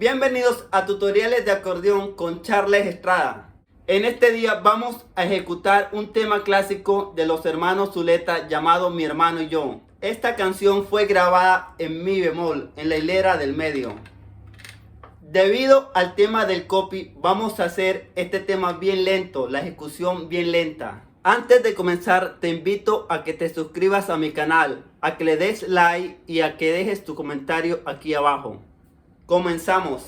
Bienvenidos a tutoriales de acordeón con Charles Estrada. En este día vamos a ejecutar un tema clásico de los hermanos Zuleta llamado Mi Hermano y Yo. Esta canción fue grabada en mi bemol, en la hilera del medio. Debido al tema del copy, vamos a hacer este tema bien lento, la ejecución bien lenta. Antes de comenzar, te invito a que te suscribas a mi canal, a que le des like y a que dejes tu comentario aquí abajo. Comenzamos.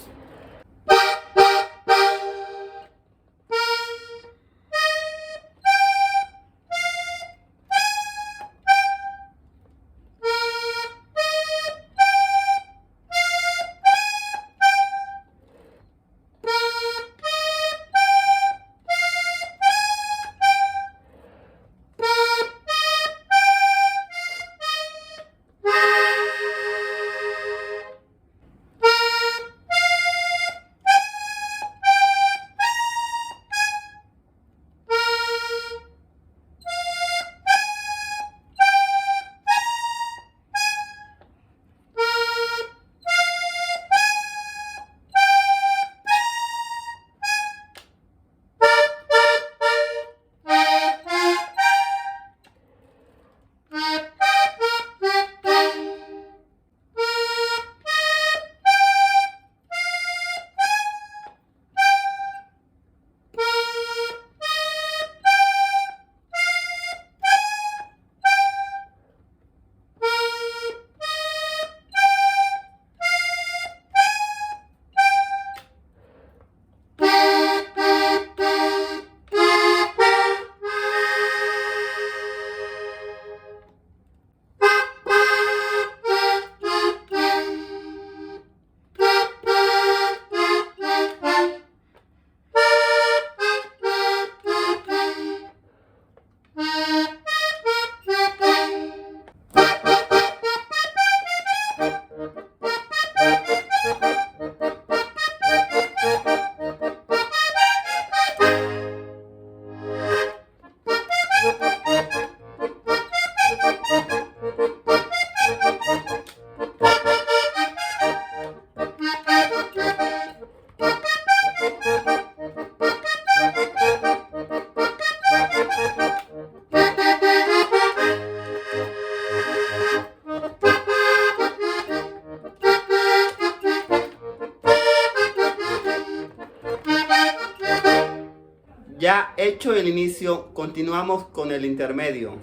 Ya hecho el inicio, continuamos con el intermedio.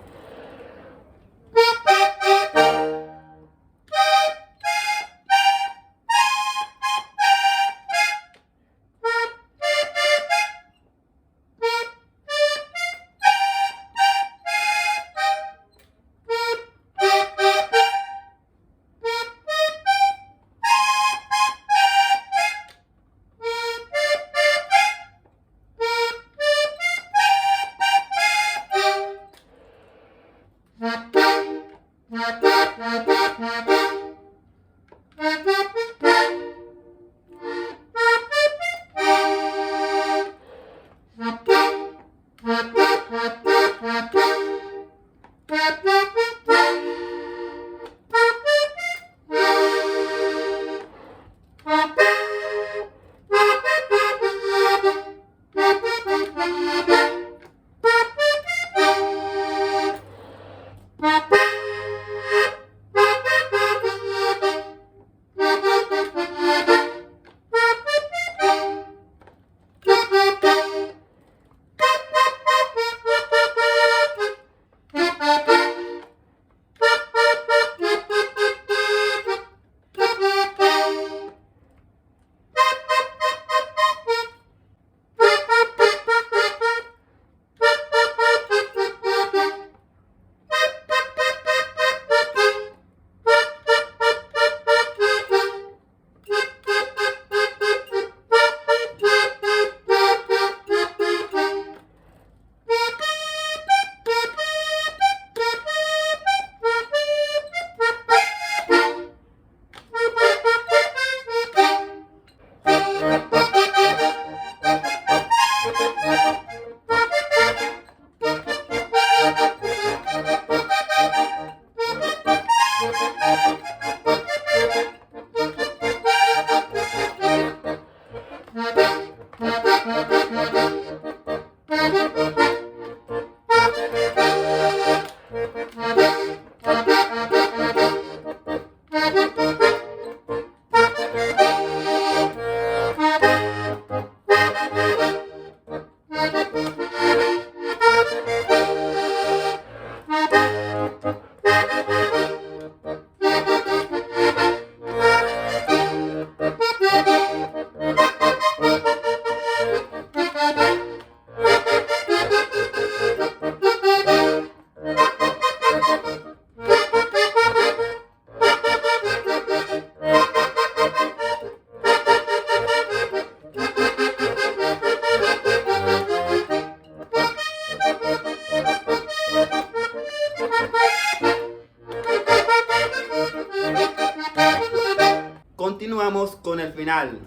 el final.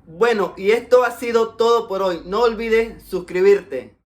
Bueno, y esto ha sido todo por hoy. No olvides suscribirte.